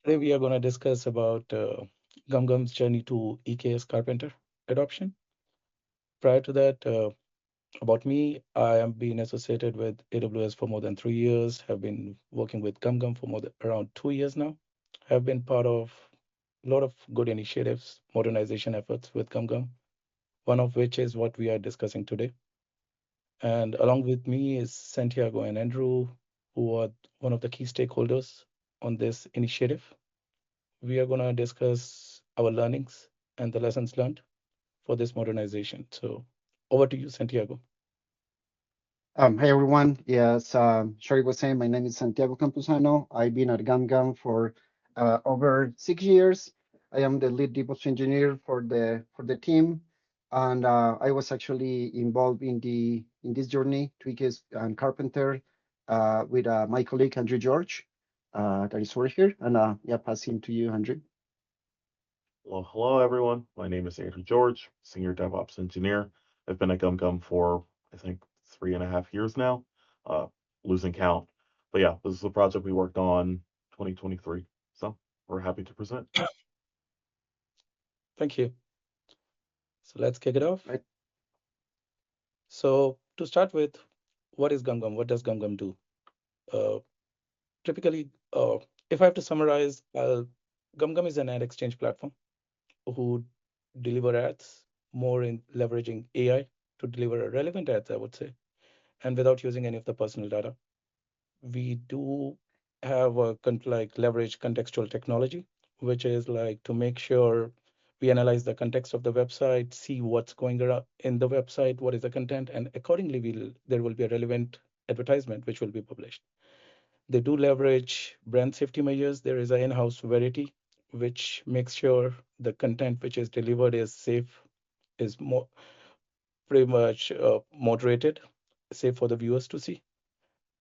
Today we are going to discuss about GumGum's journey to EKS Karpenter adoption. Prior to that, about me, I have been associated with AWS for more than 3 years, have been working with GumGum for more than around 2 years now, have been part of a lot of good initiatives, modernization efforts with GumGum, one of which is what we are discussing today. And along with me is Santiago and Andrew, who are one of the key stakeholders on this initiative. We are going to discuss our learnings and the lessons learned for this modernization. So over to you, Santiago. Hey everyone. Yes, Sharik was saying my name is Santiago Campuzano. I've been at GumGum for over 6 years. I am the lead DevOps engineer for the team, and I was actually involved in this journey, Tweakers and Carpenter, with my colleague Andrew George, that is over here. And yeah, passing to you, Andrew. Well, hello everyone. My name is Andrew George, Senior DevOps Engineer. I've been at GumGum for, I think, 3.5 years now, uh, losing count. But yeah, this is a project we worked on 2023. So we're happy to present. Thank you. So let's kick it off. Right. So to start with, what is GumGum? What does GumGum do? Uh, Typically, if I have to summarize, GumGum is an ad exchange platform who deliver ads more in leveraging AI to deliver relevant ads, I would say, and without using any of the personal data. We do have a like leverage contextual technology, which is like to make sure we analyze the context of the website, see what's going around in the website, what is the content, and accordingly there will be a relevant advertisement which will be published. They do leverage brand safety measures. There is an in-house Verity, which makes sure the content which is delivered is safe, is more pretty much moderated, safe for the viewers to see.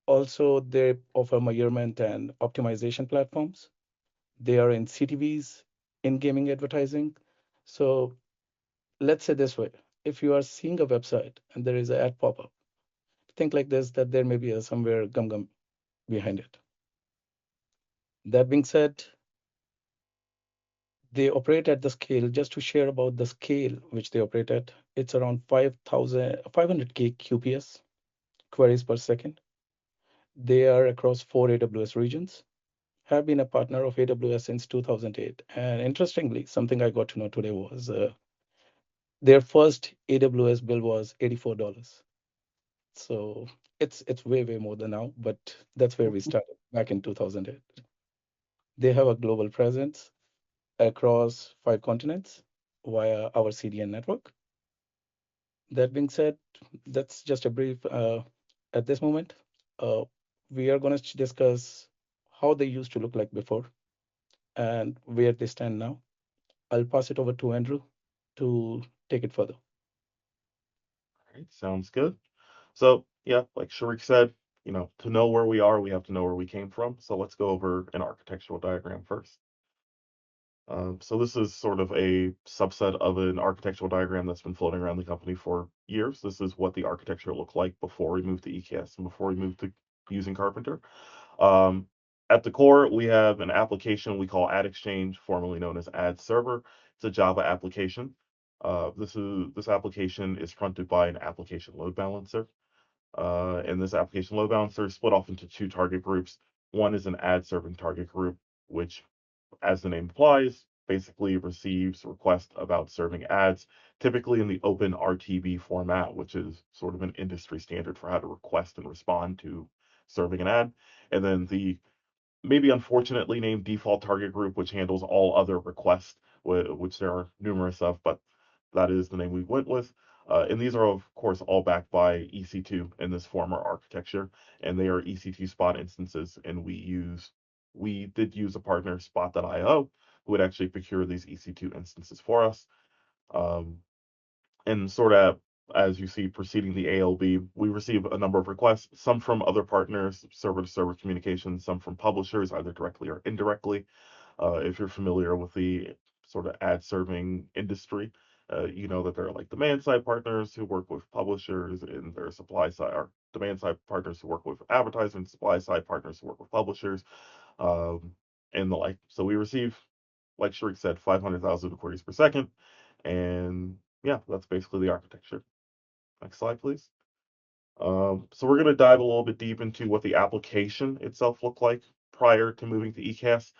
Also, they offer measurement and optimization platforms. They are in CTVs, in gaming advertising. So let's say this way, if you are seeing a website and there is an ad pop-up, think like this, that there may be a somewhere GumGum behind it. That being said, they operate at the scale, just to share about the scale which they operate at, it's around 500K QPS, queries per second. They are across 4 AWS regions, have been a partner of AWS since 2008. And interestingly, something I got to know today was their first AWS bill was $84. So it's way more than now, but that's where we started back in 2008. They have a global presence across 5 continents via our CDN network. That being said, that's just a brief at this moment. Uh, we are going to discuss how they used to look like before and where they stand now. I'll pass it over to Andrew to take it further. All right, sounds good. So yeah, like Sharik said, to know where we are, we have to know where we came from. So let's go over an architectural diagram first. So this is sort of a subset of an architectural diagram that's been floating around the company for years. This is what the architecture looked like before we moved to EKS and before we moved to using Carpenter. Um, at the core, we have an application we call Ad Exchange, formerly known as Ad Server. It's a Java application. This application is fronted by an application load balancer. And this application load balancer is split off into two target groups. One is an ad serving target group, which, as the name implies, basically receives requests about serving ads, typically in the open RTB format, which is sort of an industry standard for how to request and respond to serving an ad. And then the maybe unfortunately named default target group, which handles all other requests, which there are numerous of, but that is the name we went with. And these are, of course, all backed by EC2 in this former architecture, and they are EC2 spot instances. And we did use a partner, Spot.io, who would actually procure these EC2 instances for us. Um, and sort of as you see preceding the ALB, we receive a number of requests, some from other partners, server to server communication, some from publishers, either directly or indirectly. If you're familiar with the sort of ad serving industry, you know that there are like demand side partners who work with publishers, and there are supply side or demand side partners who work with advertisers, supply side partners who work with publishers. Um, and the like. So we receive, like Sharik said, 500,000 queries per second. And yeah, that's basically the architecture. Next slide, please. So we're going to dive a little bit deep into what the application itself looked like prior to moving to EKS.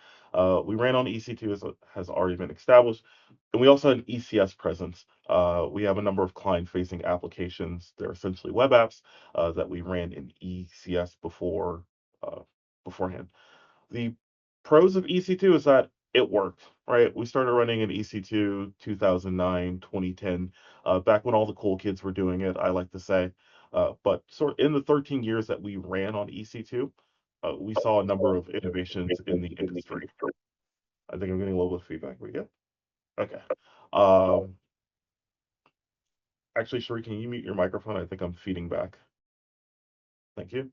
We ran on EC2 as has already been established, and we also had an ECS presence. We have a number of client-facing applications. They're essentially web apps that we ran in ECS beforehand. The pros of EC2 is that it worked, right? We started running in EC2 2009, 2010, back when all the cool kids were doing it, I like to say. But sort of in the 13 years that we ran on EC2, we saw a number of innovations in the industry. I think I'm getting a little bit of feedback. We good? Okay. Um, Actually, Sherry, can you mute your microphone? I think I'm feeding back. Thank you.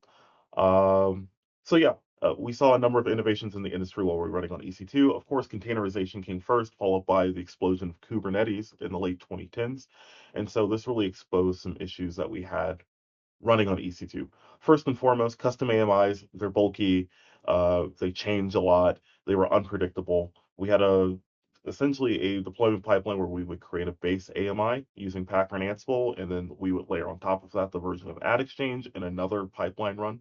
Um, so yeah, we saw a number of innovations in the industry while we were running on EC2. Of course, containerization came first, followed by the explosion of Kubernetes in the late 2010s. And so this really exposed some issues that we had running on EC2. First and foremost, custom AMIs, they're bulky, they change a lot, they were unpredictable. We had essentially a deployment pipeline where we would create a base AMI using Packer and Ansible, and then we would layer on top of that the version of Ad Exchange and another pipeline run.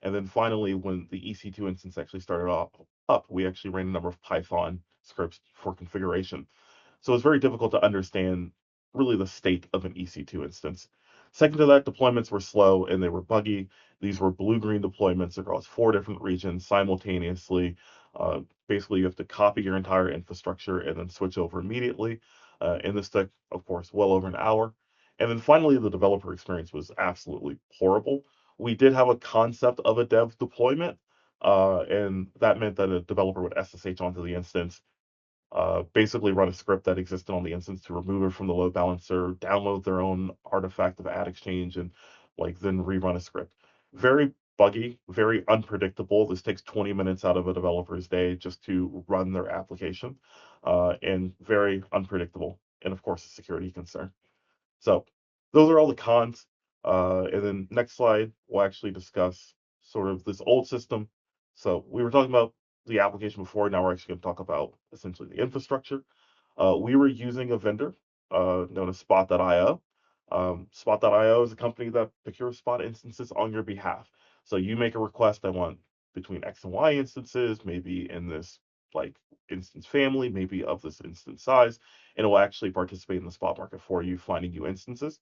And then finally, when the EC2 instance actually started up, we actually ran a number of Python scripts for configuration. So it's very difficult to understand really the state of an EC2 instance. Second to that, deployments were slow and they were buggy. These were blue-green deployments across 4 different regions simultaneously. Basically, you have to copy your entire infrastructure and then switch over immediately. And this took, of course, well over an hour. And then finally, the developer experience was absolutely horrible. We did have a concept of a dev deployment, and that meant that a developer would SSH onto the instance, basically run a script that existed on the instance to remove it from the load balancer, download their own artifact of Ad Exchange, and like then rerun a script. Very buggy, very unpredictable. This takes 20 minutes out of a developer's day just to run their application, and very unpredictable. And of course, a security concern. So those are all the cons. And then next slide, we'll actually discuss sort of this old system. So we were talking about the application before. Now we're actually going to talk about essentially the infrastructure. We were using a vendor known as Spot.io. Spot.io is a company that procures Spot instances on your behalf. So you make a request, I want between X and Y instances, maybe in this like instance family, maybe of this instance size, and it will actually participate in the spot market for you, finding you instances.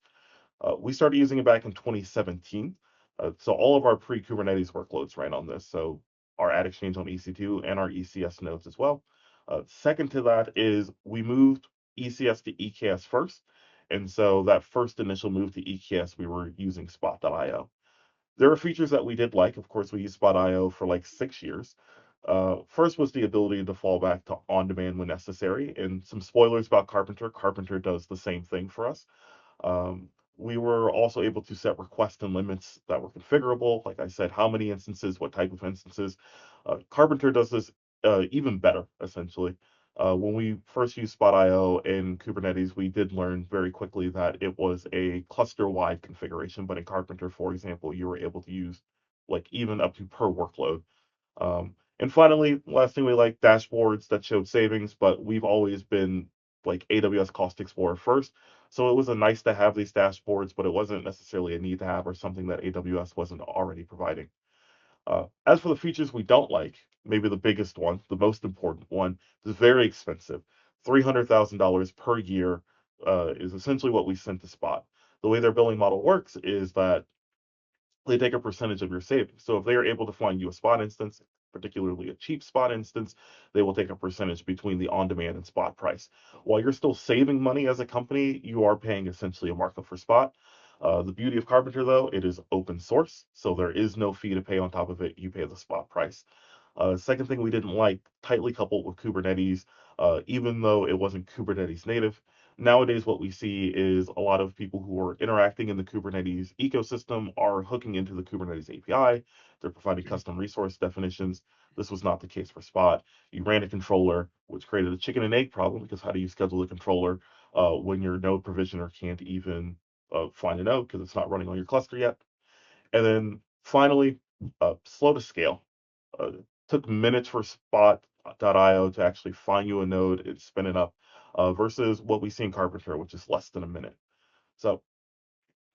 We started using it back in 2017. So all of our pre-Kubernetes workloads ran on this. So our Ad Exchange on EC2 and our ECS nodes as well. Second to that is we moved ECS to EKS first. And so that first initial move to EKS, we were using Spot.io. There are features that we did like. Of course, we used Spot.io for like 6 years. First was the ability to fall back to on-demand when necessary. And some spoilers about Karpenter. Karpenter does the same thing for us. We were also able to set requests and limits that were configurable. Like I said, how many instances, what type of instances. Karpenter does this even better, essentially. When we first used Spot.io in Kubernetes, we did learn very quickly that it was a cluster-wide configuration, but in Karpenter, for example, you were able to use like even up to per workload. And finally, last thing we like, dashboards that showed savings, but we've always been like AWS Cost Explorer first. So it was a nice to have these dashboards, but it wasn't necessarily a need to have or something that AWS wasn't already providing. As for the features we don't like, maybe the biggest one, the most important one, is very expensive. $300,000 per year is essentially what we sent to Spot. The way their billing model works is that they take a percentage of your savings. So if they are able to find you a spot instance, particularly a cheap spot instance, they will take a percentage between the on-demand and spot price. While you're still saving money as a company, you are paying essentially a markup for spot. The beauty of Karpenter, though, it is open source, so there is no fee to pay on top of it. You pay the spot price. Second thing we didn't like, tightly coupled with Kubernetes, even though it wasn't Kubernetes native. Nowadays, what we see is a lot of people who are interacting in the Kubernetes ecosystem are hooking into the Kubernetes API. They're providing custom resource definitions. This was not the case for Spot. You ran a controller, which created a chicken and egg problem because how do you schedule a controller when your node provisioner can't even find a node because it's not running on your cluster yet? And then finally, slow to scale. Uh, Took minutes for Spot Karpenter.io to actually find you a node and spin it up, versus what we see in Karpenter, which is less than a minute. So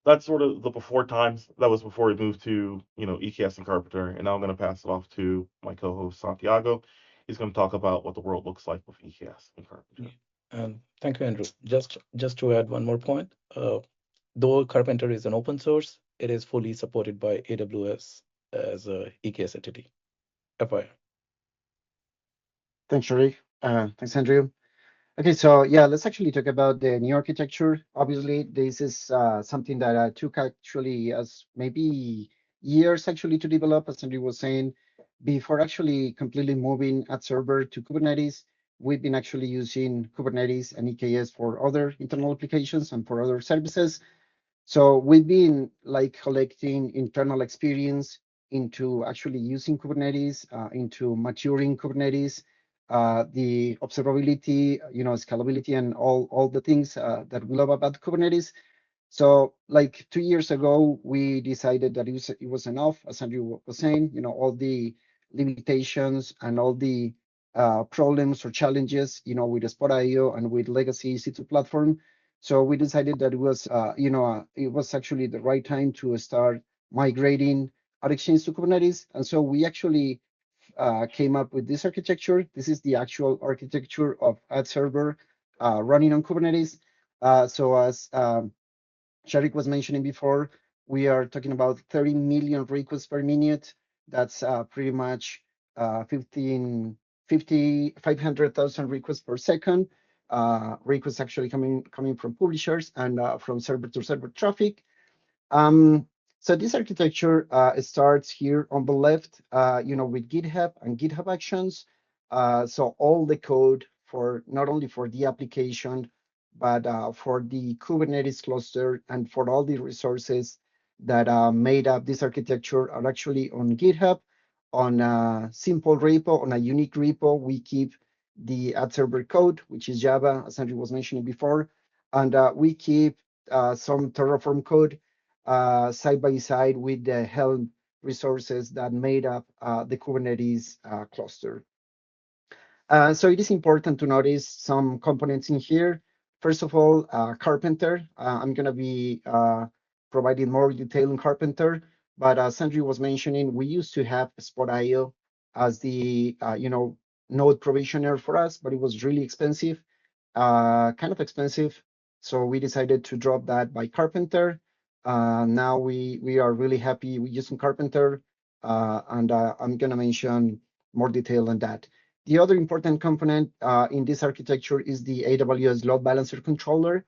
that's sort of the before times. That was before we moved to, EKS and Karpenter. And now I'm going to pass it off to my co-host Santiago. He's going to talk about what the world looks like with EKS and Karpenter. And thank you, Andrew. Just to add one more point, though Karpenter is an open source, it is fully supported by AWS as a EKS entity. FYI. Thanks, Sharik. Thanks, Andrew. Okay, so yeah, let's actually talk about the new architecture. Obviously, this is something that took actually us maybe years actually to develop, as Andrew was saying. Before actually completely moving ad server to Kubernetes, we've been actually using Kubernetes and EKS for other internal applications and for other services. So we've been like collecting internal experience into actually using Kubernetes, into maturing Kubernetes, the observability, scalability, and all the things that we love about Kubernetes. So like 2 years ago, we decided that it was enough, as Andrew was saying, all the limitations and all the problems or challenges, with Spot.io and with legacy EC2 platform. So we decided that it was actually the right time to start migrating our exchange to Kubernetes. And so we actually came up with this architecture. This is the actual architecture of ad server running on Kubernetes. So as Sharik was mentioning before, we are talking about 30 million requests per minute. That's pretty much 500,000 requests per second. Requests actually coming from publishers and from server to server traffic. So this architecture starts here on the left, with GitHub and GitHub Actions. So all the code for not only for the application, but for the Kubernetes cluster and for all the resources that made up this architecture are actually on GitHub. On a simple repo, on a unique repo, we keep the ad server code, which is Java, as Andrew was mentioning before, and we keep some Terraform code side by side with the Helm resources that made up the Kubernetes cluster. So it is important to notice some components in here. First of all, Karpenter. I'm going to be providing more detail on Karpenter, but as Andrew was mentioning, we used to have Spot.io as the node provisioner for us, but it was really expensive, kind of expensive. So we decided to drop that by Karpenter. Now we are really happy with using Karpenter, and I'm going to mention more detail on that. The other important component in this architecture is the AWS load balancer controller.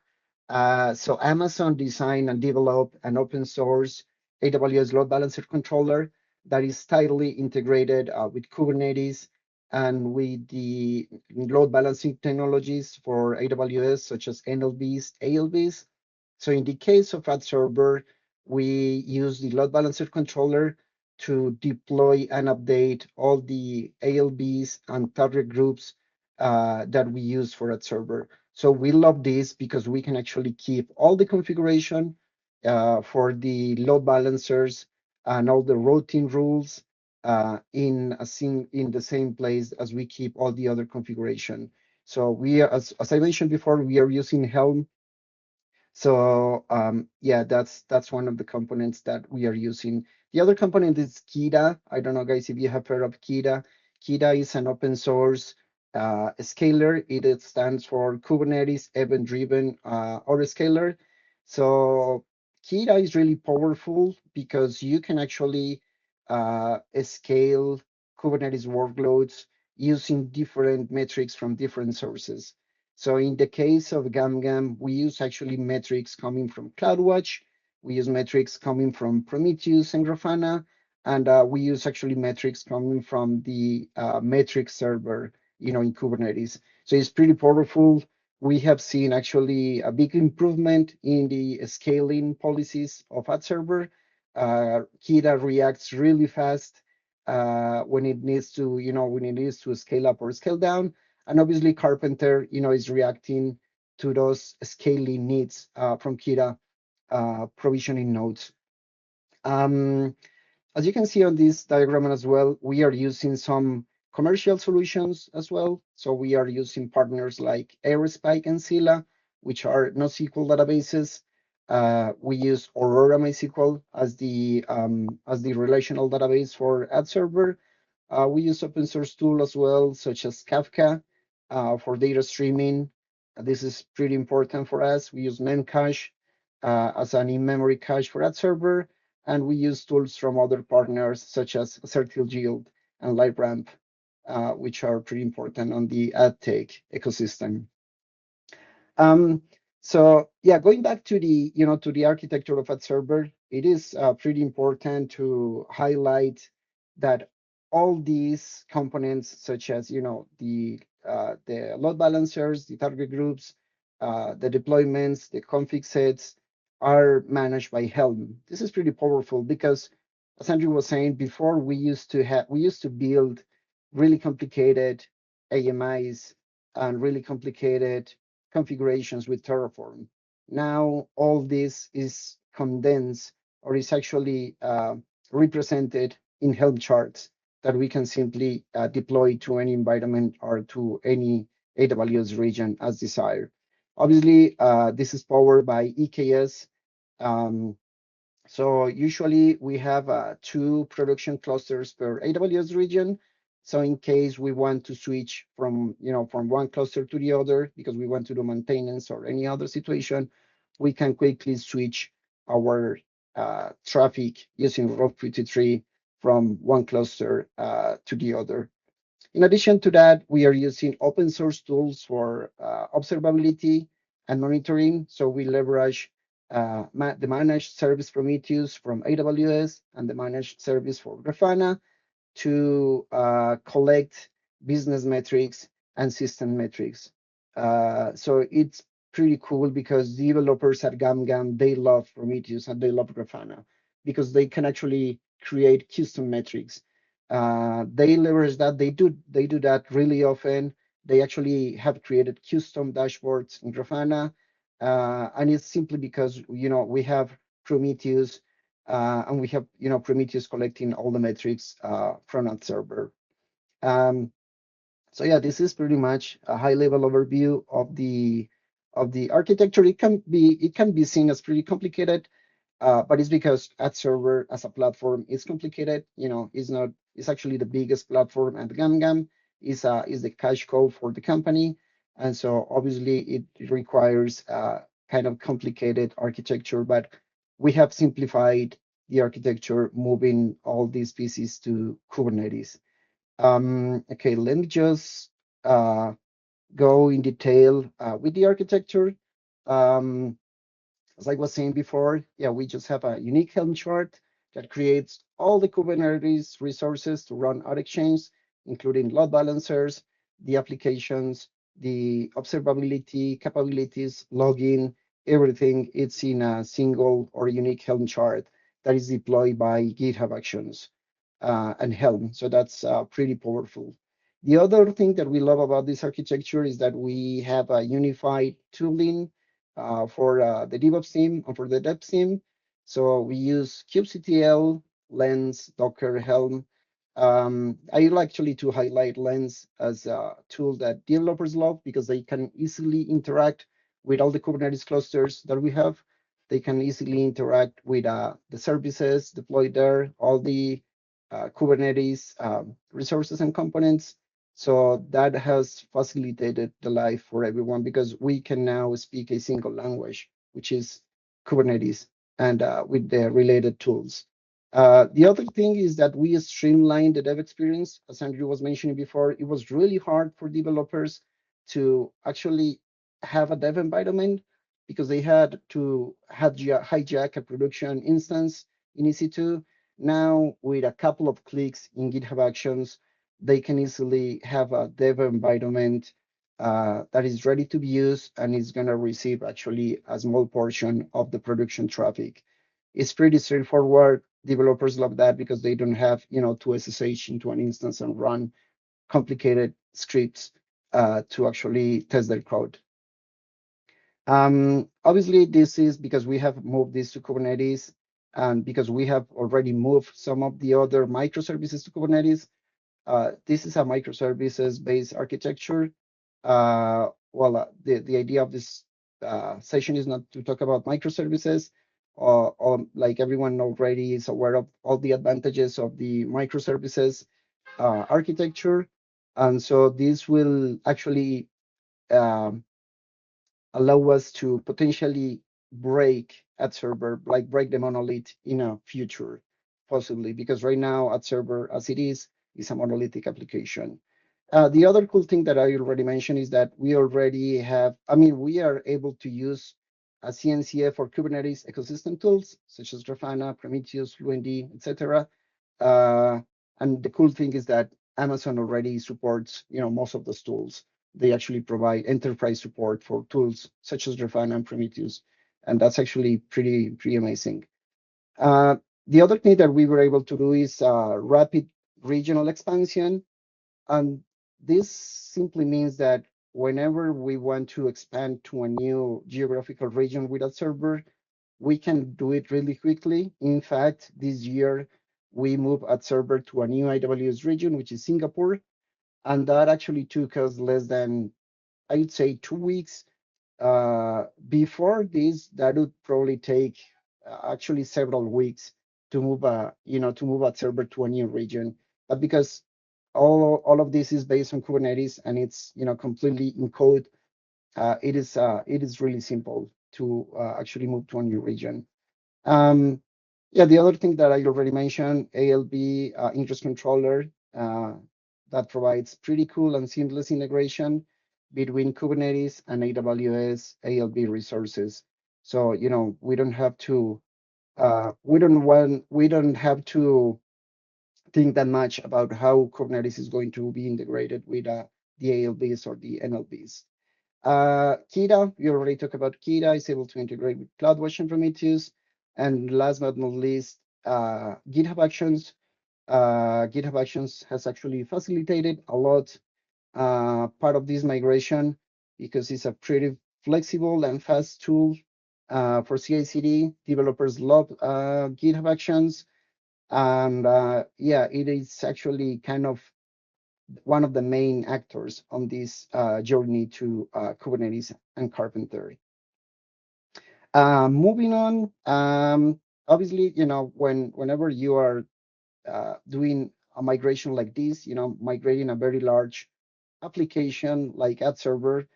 So Amazon designed and developed an open source AWS load balancer controller that is tightly integrated with Kubernetes and with the load balancing technologies for AWS, such as NLBs, ALBs. So in the case of ad server, we use the load balancer controller to deploy and update all the ALBs and target groups that we use for ad server. So we love this because we can actually keep all the configuration for the load balancers and all the routing rules in the same place as we keep all the other configuration. So we are, as I mentioned before, we are using Helm. So yeah, that's one of the components that we are using. The other component is Kida. I don't know, guys, if you have heard of Kida. Kida is an open source scaler. It stands for Kubernetes Event-Driven Autoscaler. So Kida is really powerful because you can actually scale Kubernetes workloads using different metrics from different sources. So in the case of GumGum, we use actually metrics coming from CloudWatch. We use metrics coming from Prometheus and Grafana, and we use actually metrics coming from the metric server, in Kubernetes. So it's pretty powerful. We have seen actually a big improvement in the scaling policies of ad server. Kida reacts really fast when it needs to scale up or scale down. And obviously Karpenter, is reacting to those scaling needs from Kida provisioning nodes. As you can see on this diagram as well, we are using some commercial solutions as well. So we are using partners like Aerospike and Scylla, which are NoSQL databases. We use Aurora MySQL as the relational database for ad server. We use open source tools as well, such as Kafka for data streaming. This is pretty important for us. We use Memcache as an in-memory cache for ad server, and we use tools from other partners such as CertIlGild and LiveRamp, which are pretty important on the ad tech ecosystem. So yeah, going back to the architecture of ad server, it is pretty important to highlight that all these components, such as the load balancers, the target groups, the deployments, the config sets, are managed by Helm. This is pretty powerful because, as Andrew was saying before, we used to build really complicated AMIs and really complicated configurations with Terraform. Now all this is condensed, or is actually represented in Helm charts that we can simply deploy to any environment or to any AWS region as desired. Obviously, this is powered by EKS. So usually we have 2 production clusters per AWS region. So in case we want to switch from one cluster to the other because we want to do maintenance or any other situation, we can quickly switch our traffic using Route 53 from one cluster to the other. In addition to that, we are using open source tools for observability and monitoring. So we leverage the managed service Prometheus from AWS and the managed service for Grafana to collect business metrics and system metrics. So it's pretty cool because developers at GumGum, they love Prometheus and they love Grafana because they can actually create custom metrics. They leverage that. They do that really often. They actually have created custom dashboards in Grafana, and it's simply because we have Prometheus, and we have Prometheus collecting all the metrics from that server. So yeah, this is pretty much a high-level overview of the architecture. It can be seen as pretty complicated, but it's because ad server as a platform is complicated. It's actually the biggest platform at GumGum. Is the cash cow for the company, and so obviously it requires kind of complicated architecture. But we have simplified the architecture, moving all these pieces to Kubernetes. Okay, let me just go in detail with the architecture. As I was saying before, yeah, we just have a unique Helm chart that creates all the Kubernetes resources to run our exchange, including load balancers, the applications, the observability capabilities, logging, everything. It's in a single or unique Helm chart that is deployed by GitHub Actions and Helm. So that's pretty powerful. The other thing that we love about this architecture is that we have a unified tooling for the DevOps team and for the Dev team. So we use kubectl, Lens, Docker, Helm. I like actually to highlight Lens as a tool that developers love because they can easily interact with all the Kubernetes clusters that we have. They can easily interact with the services deployed there, all the Kubernetes resources and components. So that has facilitated the life for everyone because we can now speak a single language, which is Kubernetes, and with the related tools. The other thing is that we streamlined the dev experience. As Andrew was mentioning before, it was really hard for developers to actually have a dev environment because they had to hijack a production instance in EC2. Now, with a couple of clicks in GitHub Actions, they can easily have a dev environment that is ready to be used and is going to receive actually a small portion of the production traffic. It's pretty straightforward. Developers love that because they don't have to SSH into an instance and run complicated scripts to actually test their code. Obviously, this is because we have moved this to Kubernetes and because we have already moved some of the other microservices to Kubernetes. This is a microservices-based architecture. The idea of this session is not to talk about microservices, or like everyone already is aware of all the advantages of the microservices architecture. And so this will actually um, allow us to potentially break ad server, like break the monolith in a future, possibly, because right now ad server as it is a monolithic application. The other cool thing that I already mentioned is that we already have, I mean, we are able to use a CNCF or Kubernetes ecosystem tools such as Grafana, Prometheus, Fluentd, etc. And the cool thing is that Amazon already supports, most of those tools. They actually provide enterprise support for tools such as Grafana and Prometheus, and that's actually pretty amazing. Uh, the other thing that we were able to do is rapid regional expansion, and this simply means that whenever we want to expand to a new geographical region with a server, we can do it really quickly. In fact, this year we moved a server to a new AWS region, which is Singapore, and that actually took us less than, I would say, 2 weeks. Before this, that would probably take actually several weeks to move a server to a new region. But because all of this is based on Kubernetes and it's completely in code, it is really simple to actually move to a new region. Um, yeah, the other thing that I already mentioned, ALB interest controller, that provides pretty cool and seamless integration between Kubernetes and AWS ALB resources. So, we don't have to think that much about how Kubernetes is going to be integrated with the ALBs or the NLBs. Kira, we already talked about Kira, is able to integrate with CloudWatch and Prometheus. And last but not least, GitHub Actions. GitHub Actions has actually facilitated a lot part of this migration because it's a pretty flexible and fast tool for CI/CD. Developers love GitHub Actions, and yeah, it is actually kind of one of the main actors on this journey to Kubernetes and Karpenter. Moving on, obviously, whenever you are doing a migration like this, migrating a very large application like ad server,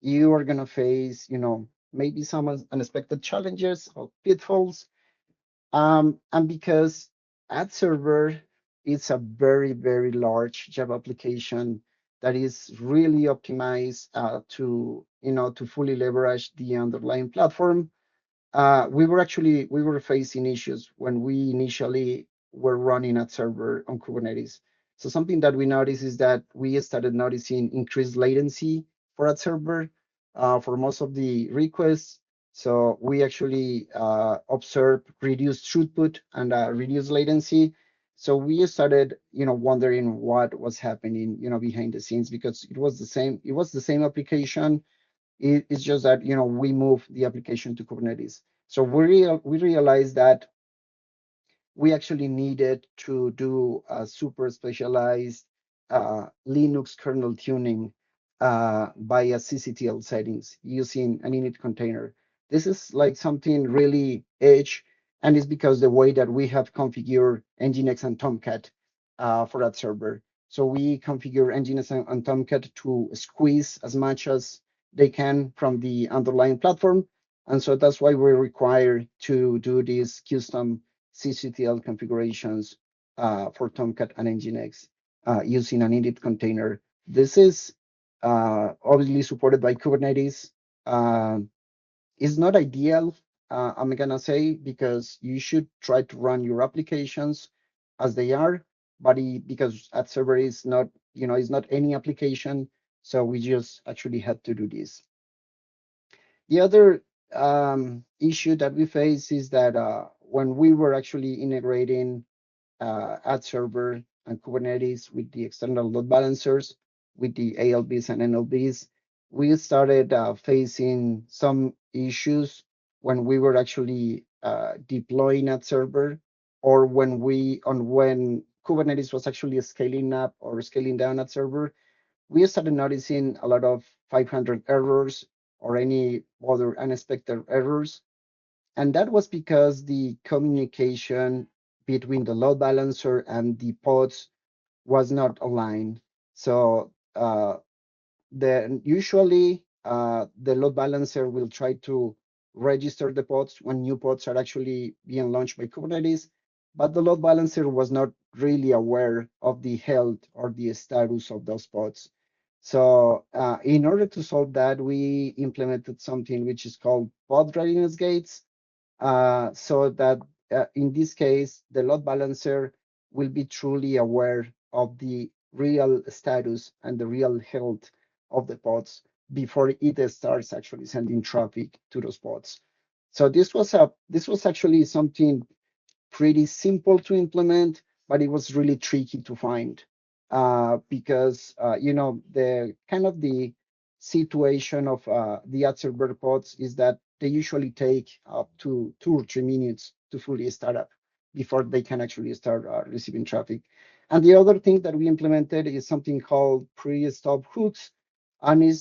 you are going to face, maybe some unexpected challenges or pitfalls. And because ad server is a very large Java application that is really optimized to fully leverage the underlying platform, we were facing issues when we initially were running ad server on Kubernetes. So something that we noticed is that we started noticing increased latency for ad server for most of the requests. So we actually observed reduced throughput and reduced latency. So we started, wondering what was happening, behind the scenes, because it was the same application. It's just that we moved the application to Kubernetes. So we realized that we actually needed to do a super specialized Linux kernel tuning via ccTL settings using an init container. This is like something really edge, and it's because the way that we have configured Nginx and Tomcat for that server. So we configure Nginx and Tomcat to squeeze as much as they can from the underlying platform. And so that's why we're required to do these custom ccTL configurations for Tomcat and Nginx using an init container. This is obviously supported by Kubernetes. It's not ideal, I'm gonna say, because you should try to run your applications as they are, but because ad server is not, is not any application, so we just actually had to do this. The other issue that we face is that when we were actually integrating ad server and Kubernetes with the external load balancers, with the ALBs and NLBs, we started facing some issues when we were actually deploying ad server, or when Kubernetes was actually scaling up or scaling down at server, we started noticing a lot of 500 errors or any other unexpected errors. And that was because the communication between the load balancer and the pods was not aligned. So usually the load balancer will try to register the pods when new pods are actually being launched by Kubernetes, but the load balancer was not really aware of the health or the status of those pods. So in order to solve that, we implemented something which is called pod readiness gates, so that in this case, the load balancer will be truly aware of the real status and the real health of the pods before it starts actually sending traffic to those pods. So this was actually something pretty simple to implement, but it was really tricky to find because the kind of the situation of the ad server pods is that they usually take up to 2 or 3 minutes to fully start up before they can actually start receiving traffic. And the other thing that we implemented is something called pre-stop hooks, and in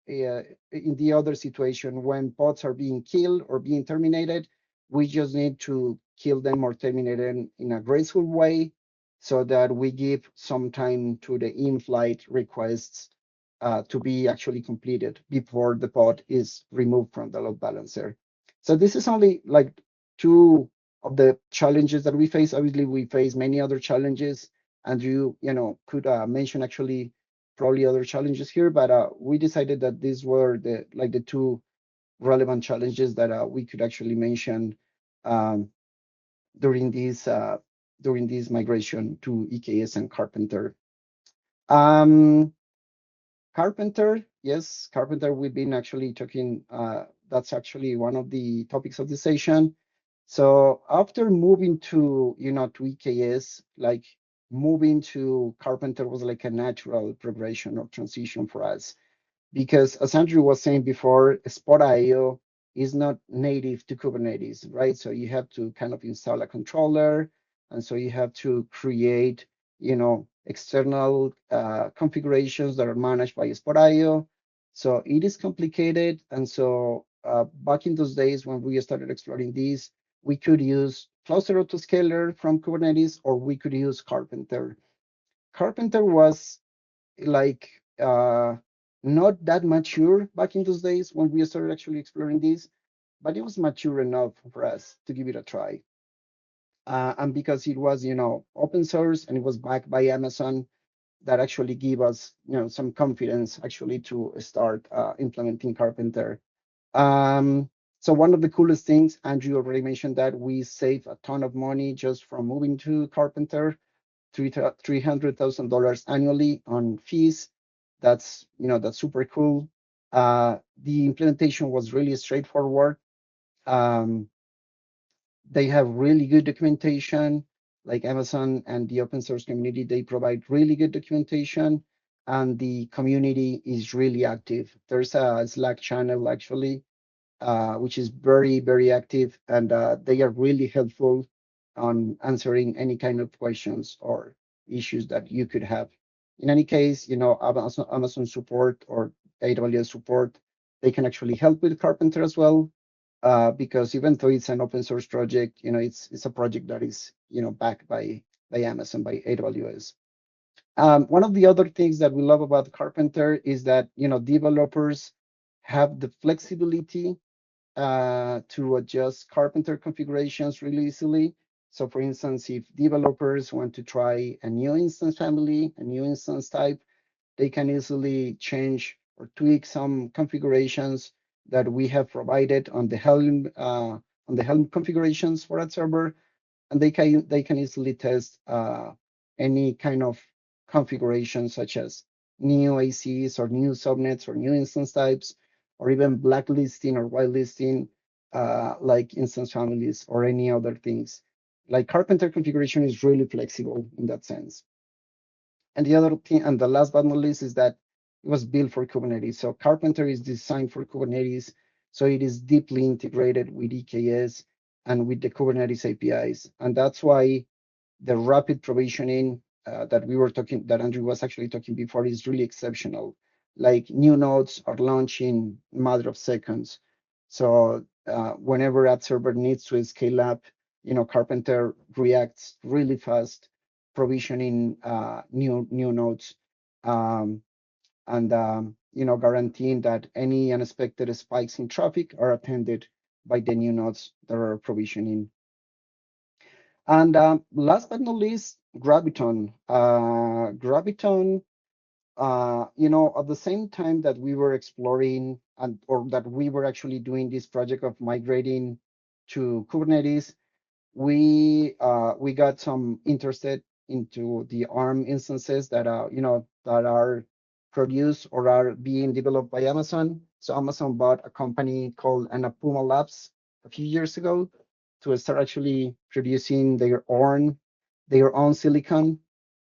the other situation when pods are being killed or being terminated, we just need to kill them or terminate them in a graceful way so that we give some time to the in-flight requests to be actually completed before the pod is removed from the load balancer. So this is only like two of the challenges that we face. Obviously, we face many other challenges, and you could mention actually probably other challenges here, but we decided that these were the two relevant challenges that we could actually mention um, during this migration to EKS and Karpenter. Karpenter, yes, Karpenter. We've been actually talking. That's actually one of the topics of the session. So after moving to to EKS, like moving to Karpenter was like a natural progression or transition for us, because as Andrew was saying before, Spot.io is not native to Kubernetes, right? So you have to kind of install a controller, and so you have to create, external configurations that are managed by Spot.io. So it is complicated, and so back in those days when we started exploring these, we could use Cluster Autoscaler from Kubernetes, or we could use Karpenter. Karpenter was like not that mature back in those days when we started actually exploring this, but it was mature enough for us to give it a try. And because it was, open source and it was backed by Amazon, that actually gave us, some confidence actually to start implementing Karpenter. So one of the coolest things, Andrew already mentioned that we save a ton of money just from moving to Karpenter. $300,000 annually on fees. That's super cool. The implementation was really straightforward. Um, they have really good documentation, like Amazon and the open source community. They provide really good documentation, and the community is really active. There's a Slack channel actually, which is very, very active, and they are really helpful on answering any kind of questions or issues that you could have. In any case, Amazon support or AWS support, they can actually help with Karpenter as well, because even though it's an open source project, it's a project that is backed by Amazon, by AWS. One of the other things that we love about Karpenter is that developers have the flexibility to adjust Karpenter configurations really easily. So for instance, if developers want to try a new instance family, a new instance type, they can easily change or tweak some configurations that we have provided on the Helm configurations for that server, and they can easily test any kind of configuration such as new ACs or new subnets or new instance types, or even blacklisting or whitelisting, like instance families or any other things. Like Karpenter configuration is really flexible in that sense. And the other thing, and the last but not least, is that it was built for Kubernetes. So Karpenter is designed for Kubernetes, so it is deeply integrated with EKS and with the Kubernetes APIs. And that's why the rapid provisioning that Andrew was actually talking before is really exceptional. Like new nodes are launching in a matter of seconds. So whenever app server needs to scale up, Karpenter reacts really fast, provisioning new nodes, um, and guaranteeing that any unexpected spikes in traffic are attended by the new nodes that are provisioning. And last but not least, Graviton. Graviton, at the same time that we were exploring or that we were actually doing this project of migrating to Kubernetes, we got some interested into the ARM instances that are produced or are being developed by Amazon. So Amazon bought a company called Anapuma Labs a few years ago to start actually producing their own silicon.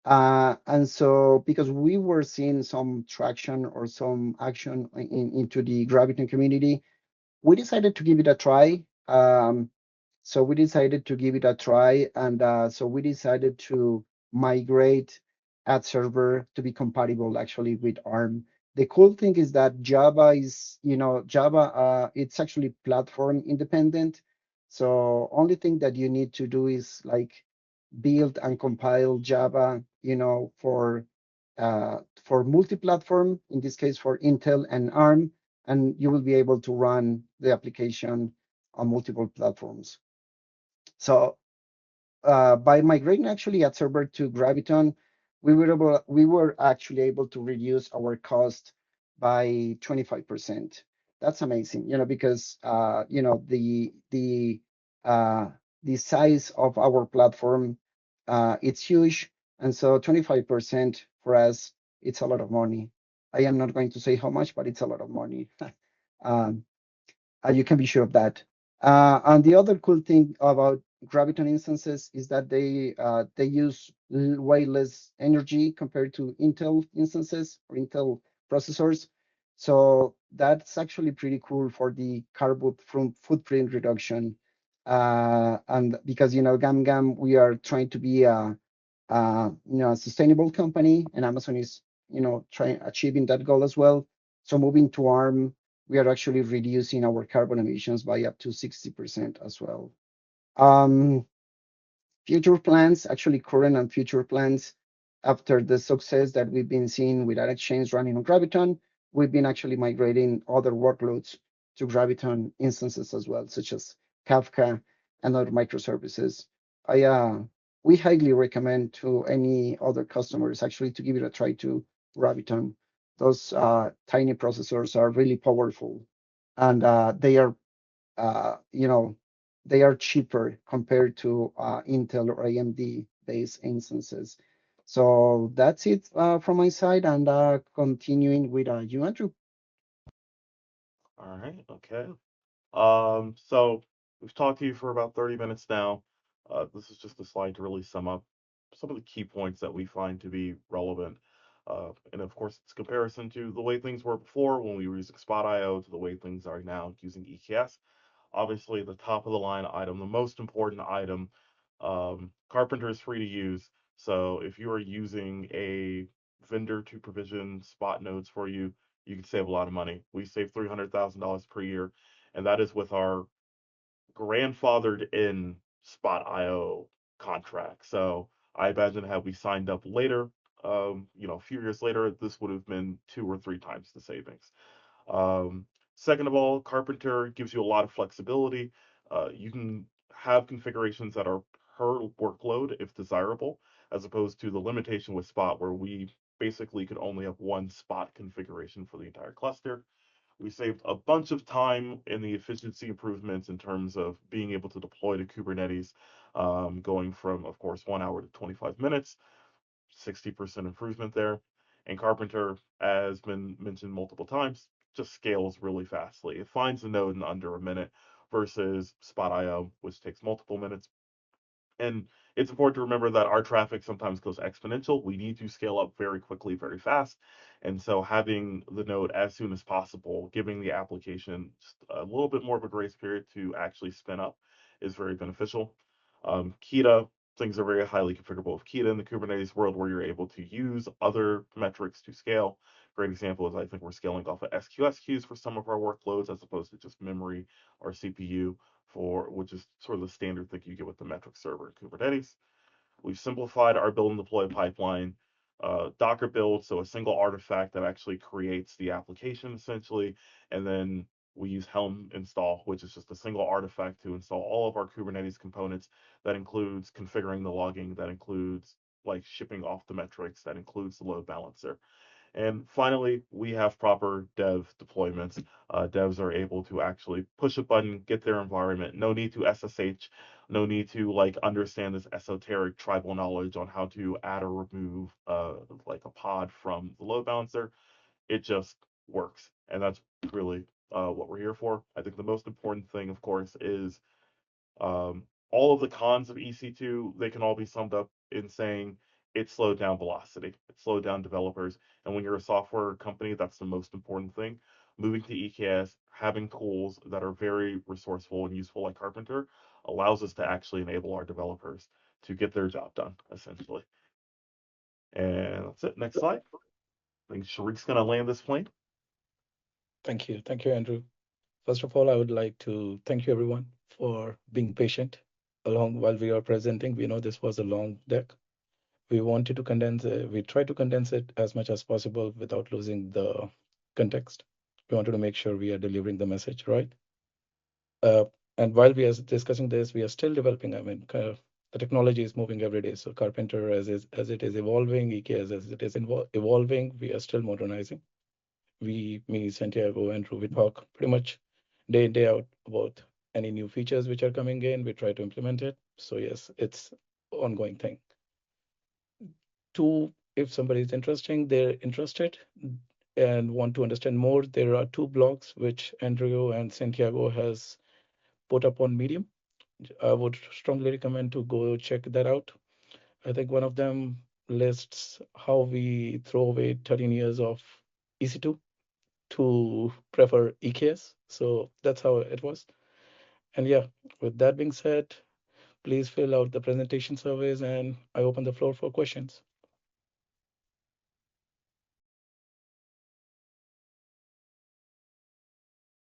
And so because we were seeing some traction or some action into the Graviton community, we decided to give it a try. So we decided to give it a try, and so we decided to migrate ad server to be compatible actually with ARM. The cool thing is that Java, it's actually platform independent. So only thing that you need to do is like build and compile Java, for multi-platform, in this case for Intel and ARM, and you will be able to run the application on multiple platforms. So by migrating actually ad server to Graviton, we were actually able to reduce our cost by 25%. That's amazing, because uh, the size of our platform, it's huge, and so 25% for us, it's a lot of money. I am not going to say how much, but it's a lot of money. um, you can be sure of that. And the other cool thing about Graviton instances is that they use way less energy compared to Intel instances or Intel processors. So that's actually pretty cool for the carbon footprint reduction. And because GumGum, we are trying to be a sustainable company, and Amazon is trying achieving that goal as well. So moving to ARM, we are actually reducing our carbon emissions by up to 60% as well. Um, Future plans, actually current and future plans, after the success that we've been seeing with our exchange running on Graviton, we've been actually migrating other workloads to Graviton instances as well, such as Kafka and other microservices. I We highly recommend to any other customers actually to give it a try to Graviton. Those tiny processors are really powerful, and uh, you know, they are cheaper compared to Intel or AMD based instances. So that's it from my side, and continuing with you, Andrew. All right, okay. So we've talked to you for about 30 minutes now. This is just a slide to really sum up some of the key points that we find to be relevant. And of course, it's comparison to the way things were before when we were using Spot.io to the way things are now using EKS. Obviously, the top of the line item, the most important item, Karpenter is free to use. So if you are using a vendor to provision Spot nodes for you, you can save a lot of money. We save $300,000 per year, and that is with our grandfathered in Spot.io contract. So I imagine had we signed up later, a few years later, this would have been 2 or 3 times the savings. Um, Second of all, Karpenter gives you a lot of flexibility. You can have configurations that are per workload if desirable, as opposed to the limitation with Spot, where we basically could only have one Spot configuration for the entire cluster. We saved a bunch of time in the efficiency improvements in terms of being able to deploy to Kubernetes, going from, of course, 1 hour to 25 minutes, 60% improvement there. And Karpenter, as been mentioned multiple times, just scales really fastly. It finds a node in under a minute versus Spot.io, which takes multiple minutes. And it's important to remember that our traffic sometimes goes exponential. We need to scale up very quickly, very fast. And so having the node as soon as possible, giving the application just a little bit more of a grace period to actually spin up is very beneficial. Kita things are very highly configurable with Kita in the Kubernetes world, where you're able to use other metrics to scale. Great example is I think we're scaling off of SQS queues for some of our workloads as opposed to just memory or CPU, which is sort of the standard thing you get with the metric server in Kubernetes. We've simplified our build and deploy pipeline. Docker build, so a single artifact that actually creates the application essentially, and then we use Helm install, which is just a single artifact to install all of our Kubernetes components. That includes configuring the logging, that includes like shipping off the metrics, that includes the load balancer. And finally, we have proper dev deployments. Devs are able to actually push a button, get their environment. No need to SSH. No need to like understand this esoteric tribal knowledge on how to add or remove like a pod from the load balancer. It just works, and that's really what we're here for. I think the most important thing, of course, is all of the cons of EC2, they can all be summed up in saying it slowed down velocity, it slowed down developers. And when you're a software company, that's the most important thing. Moving to EKS, having tools that are very resourceful and useful like Karpenter allows us to actually enable our developers to get their job done, essentially. And that's it. Next slide. I think Sharik's going to land this plane. Thank you. Thank you, Andrew. First of all, I would like to thank you everyone for being patient along while we are presenting. We know this was a long deck. We wanted to condense it. We tried to condense it as much as possible without losing the context. We wanted to make sure we are delivering the message right. And while we are discussing this, we are still developing. I mean, the technology is moving every day. So Karpenter, as it is evolving, EKS as it is evolving, we are still modernizing. Me, Santiago, Andrew, we talk pretty much day in, day out about any new features which are coming in. We try to implement it. So yes, it's ongoing thing. Two, if somebody is they're interested and want to understand more, there are two blogs which Andrew and Santiago has put up on Medium. I would strongly recommend to go check that out. I think one of them lists how we throw away 13 years of EC2 to prefer EKS. So that's how it was. And yeah, with that being said, please fill out the presentation surveys and I open the floor for questions.